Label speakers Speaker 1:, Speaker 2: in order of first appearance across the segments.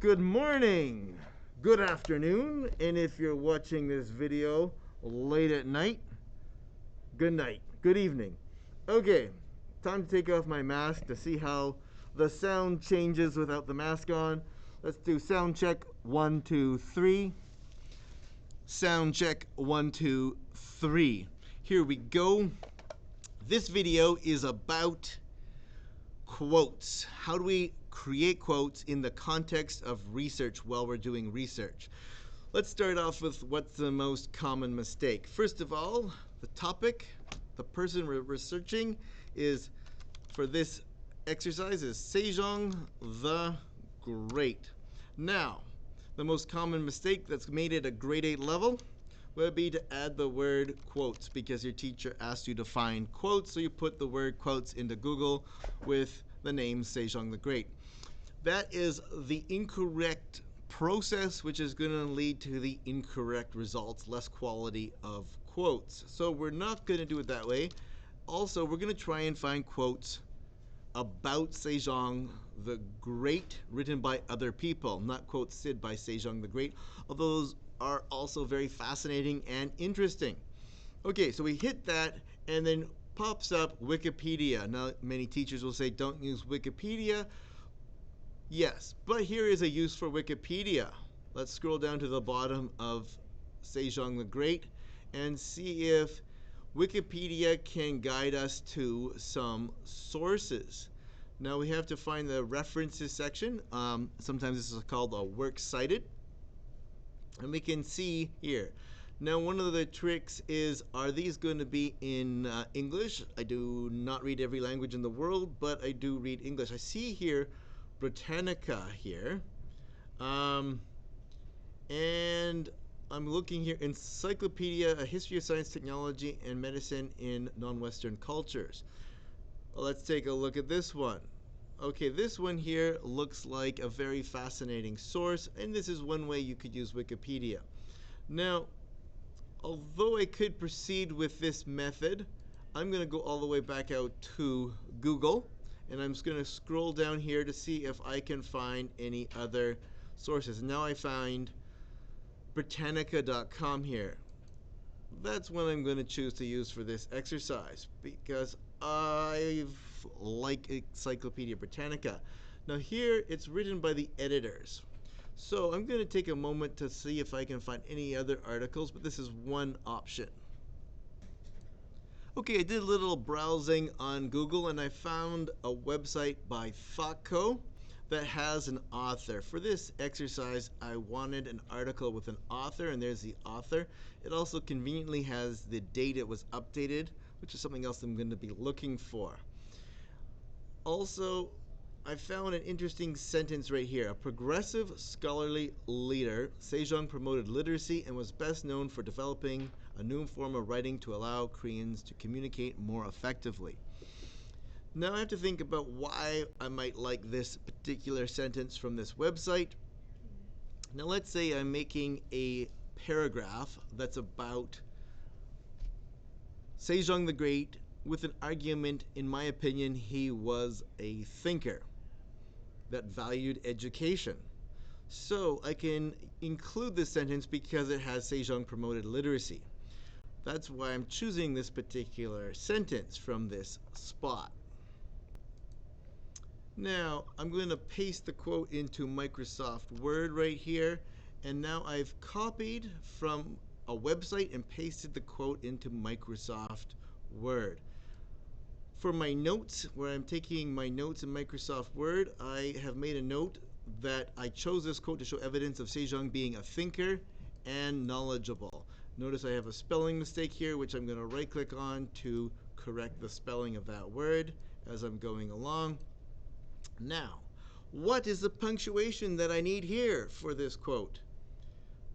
Speaker 1: Good morning, good afternoon, and if you're watching this video late at night, good night, good evening. Okay, time to take off my mask to see how the sound changes without the mask on. Let's do sound check 1, 2, 3. Sound check 1, 2, 3. Here we go. This video is about quotes. How do we create quotes in the context of research while we're doing research? Let's start off with what's the most common mistake. First of all, the topic, the person we're researching is, for this exercise, is Sejong the Great. Now, the most common mistake that's made at a grade 8 level would be to add the word quotes, because your teacher asked you to find quotes, so you put the word quotes into Google with the name Sejong the Great. That is the incorrect process, which is going to lead to the incorrect results, less quality of quotes. So we're not going to do it that way. Also, we're going to try and find quotes about Sejong the Great written by other people, not quotes said by Sejong the Great, although those are also very fascinating and interesting. Okay, so we hit that, and then pops up Wikipedia. Now, many teachers will say, don't use Wikipedia. Yes, but here is a use for Wikipedia. Let's scroll down to the bottom of Sejong the Great and see if Wikipedia can guide us to some sources. Now we have to find the references section. Sometimes this is called a works cited. And we can see here. Now, one of the tricks is, are these going to be in English? I do not read every language in the world, but I do read English. I see here Britannica here. And I'm looking here, Encyclopedia, A History of Science, Technology, and Medicine in Non-Western Cultures. Well, let's take a look at this one. Okay, this one here looks like a very fascinating source, and this is one way you could use Wikipedia. Now, although I could proceed with this method, I'm going to go all the way back out to Google, and I'm just going to scroll down here to see if I can find any other sources. Now I find Britannica.com here. That's what I'm going to choose to use for this exercise, because I like Encyclopedia Britannica. Now here it's written by the editors. So I'm going to take a moment to see if I can find any other articles, but this is one option. Okay, I did a little browsing on Google and I found a website by Thoughtco that has an author. For this exercise, I wanted an article with an author, and there's the author. It also conveniently has the date it was updated, which is something else I'm going to be looking for. Also, I found an interesting sentence right here. A progressive scholarly leader, Sejong promoted literacy and was best known for developing a new form of writing to allow Koreans to communicate more effectively. Now I have to think about why I might like this particular sentence from this website. Now let's say I'm making a paragraph that's about Sejong the Great with an argument, in my opinion, he was a thinker that valued education. So I can include this sentence because it has Sejong promoted literacy. That's why I'm choosing this particular sentence from this spot. Now I'm going to paste the quote into Microsoft Word right here, and now I've copied from a website and pasted the quote into Microsoft Word. For my notes, where I'm taking my notes in Microsoft Word, I have made a note that I chose this quote to show evidence of Sejong being a thinker and knowledgeable. Notice I have a spelling mistake here, which I'm going to right click on to correct the spelling of that word as I'm going along. Now, what is the punctuation that I need here for this quote?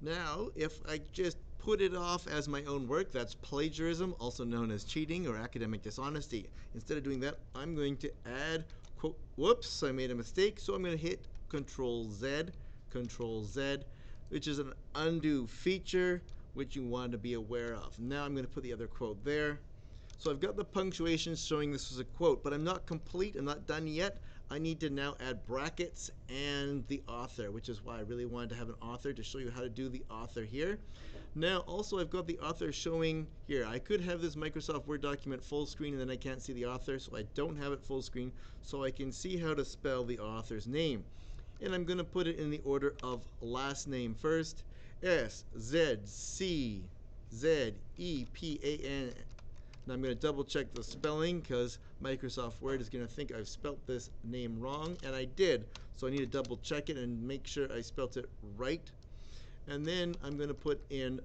Speaker 1: Now, if I just put it off as my own work, that's plagiarism, also known as cheating or academic dishonesty. Instead of doing that, I'm going to add, quote, whoops, I made a mistake, so I'm going to hit Control Z, which is an undo feature, which you want to be aware of. Now I'm going to put the other quote there. So I've got the punctuation showing this was a quote, but I'm not complete, I'm not done yet. I need to now add brackets and the author, which is why I really wanted to have an author to show you how to do the author here. Now, also, I've got the author showing here. I could have this Microsoft Word document full screen and then I can't see the author, so I don't have it full screen, so I can see how to spell the author's name. And I'm going to put it in the order of last name first. S-Z-C-Z-E-P-A-N. Now I'm going to double check the spelling because Microsoft Word is going to think I've spelt this name wrong, and I did. So I need to double check it and make sure I spelt it right. And then I'm going to put in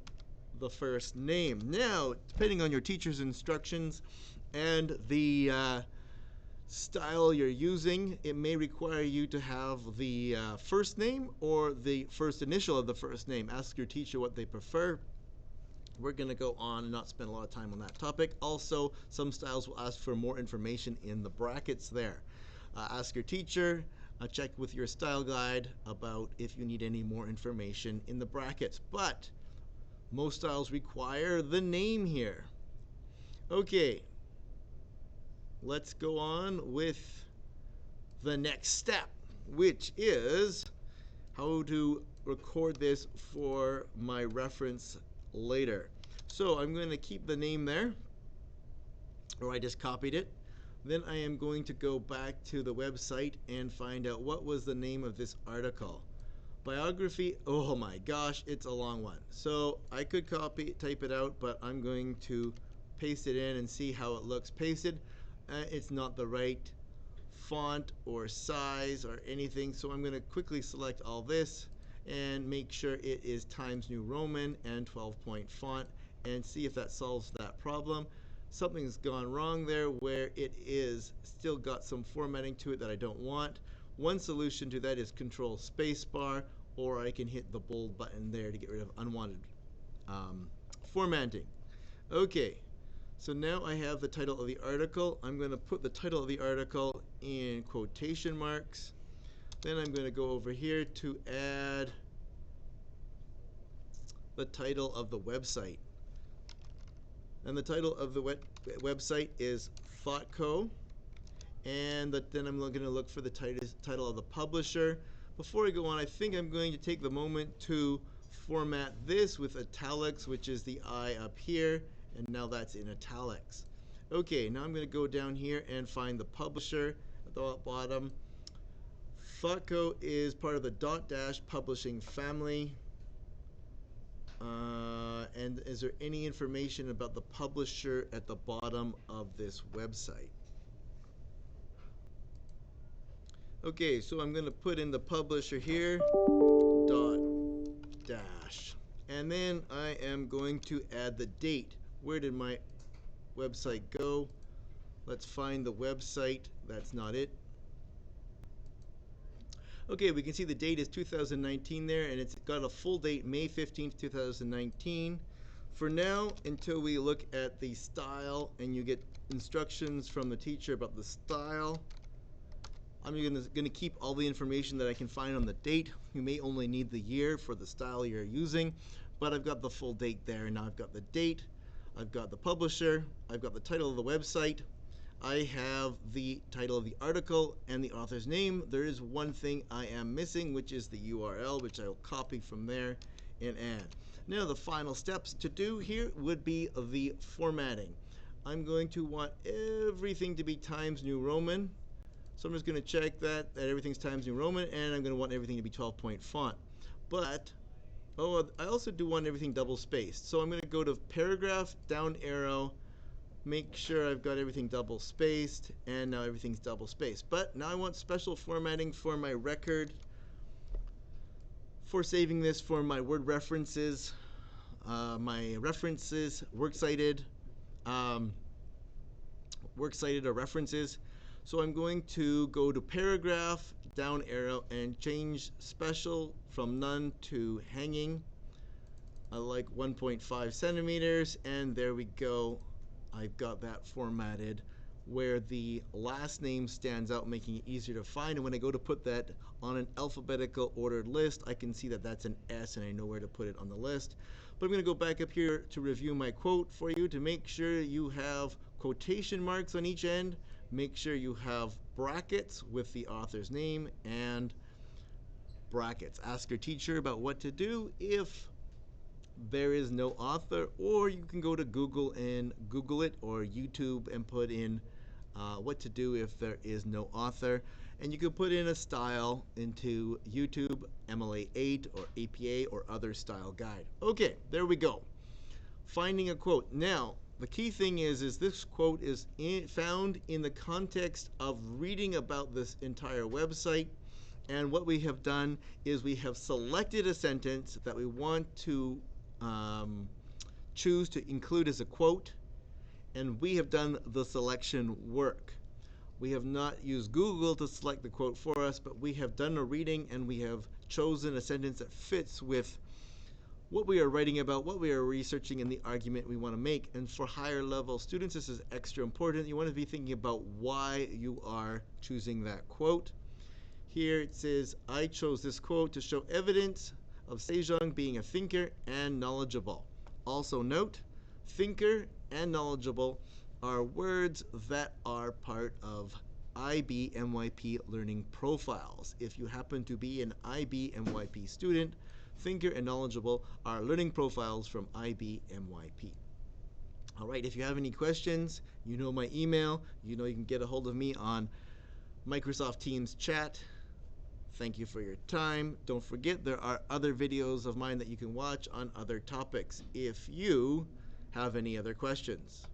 Speaker 1: the first name. Now, depending on your teacher's instructions and the style you're using, it may require you to have the first name or the first initial of the first name. Ask your teacher what they prefer. We're going to go on and not spend a lot of time on that topic. Also, some styles will ask for more information in the brackets there. Ask your teacher. Check with your style guide about if you need any more information in the brackets. But most styles require the name here. Okay, let's go on with the next step, which is how to record this for my reference later. So I'm going to keep the name there, or I just copied it. Then I am going to go back to the website and find out what was the name of this article. Biography, oh my gosh, it's a long one. So I could type it out, but I'm going to paste it in and see how it looks pasted. It's not the right font or size or anything, so I'm going to quickly select all this and make sure it is Times New Roman and 12-point font and see if that solves that problem. Something's gone wrong there where it is still got some formatting to it that I don't want. One solution to that is Control Spacebar, or I can hit the bold button there to get rid of unwanted formatting. Okay, so now I have the title of the article. I'm going to put the title of the article in quotation marks. Then I'm going to go over here to add the title of the website. And the title of the website is ThoughtCo. And then I'm going to look for the title of the publisher. Before I go on, I think I'm going to take the moment to format this with italics, which is the I up here. And now that's in italics. Okay, now I'm going to go down here and find the publisher at the bottom. ThoughtCo is part of the Dotdash publishing family. And is there any information about the publisher at the bottom of this website? Okay, so I'm going to put in the publisher here, Dotdash. And then I am going to add the date. Where did my website go? Let's find the website. That's not it. Okay, we can see the date is 2019 there, and it's got a full date, May 15th, 2019. For now, until we look at the style and you get instructions from the teacher about the style, I'm going to keep all the information that I can find on the date. You may only need the year for the style you're using, but I've got the full date there. Now I've got the date, I've got the publisher, I've got the title of the website, I have the title of the article and the author's name. There is one thing I am missing, which is the URL, which I will copy from there and add. Now the final steps to do here would be the formatting. I'm going to want everything to be Times New Roman. So I'm just going to check that everything's Times New Roman, and I'm going to want everything to be 12-point font. But, I also do want everything double spaced. So I'm going to go to paragraph, down arrow, make sure I've got everything double spaced, and now everything's double spaced. But now I want special formatting for my record, for saving this for my word references, my references, works cited or references. So I'm going to go to paragraph, down arrow, and change special from none to hanging. I like 1.5 centimeters, and there we go. I've got that formatted where the last name stands out, making it easier to find. And when I go to put that on an alphabetical ordered list, I can see that that's an S and I know where to put it on the list. But I'm going to go back up here to review my quote for you to make sure you have quotation marks on each end. make sure you have brackets with the author's name and brackets. Ask your teacher about what to do if there is no author, or you can go to Google and Google it, or YouTube and put in what to do if there is no author. And you can put in a style into YouTube, MLA 8 or APA or other style guide. Okay, there we go. Finding a quote. Now, the key thing is this quote is found in the context of reading about this entire website. And what we have done is we have selected a sentence that we want to choose to include as a quote, and we have done the selection work. We have not used Google to select the quote for us, but we have done a reading and we have chosen a sentence that fits with what we are writing about, what we are researching, and the argument we want to make. And for higher level students, this is extra important. You want to be thinking about why you are choosing that quote. Here it says, I chose this quote to show evidence of Sejong being a thinker and knowledgeable. Also note, thinker and knowledgeable are words that are part of IB/MYP learning profiles. If you happen to be an IB/MYP student, thinker and knowledgeable are learning profiles from IB/MYP. All right, if you have any questions, you know my email. You know you can get a hold of me on Microsoft Teams chat. Thank you for your time. Don't forget there are other videos of mine that you can watch on other topics if you have any other questions.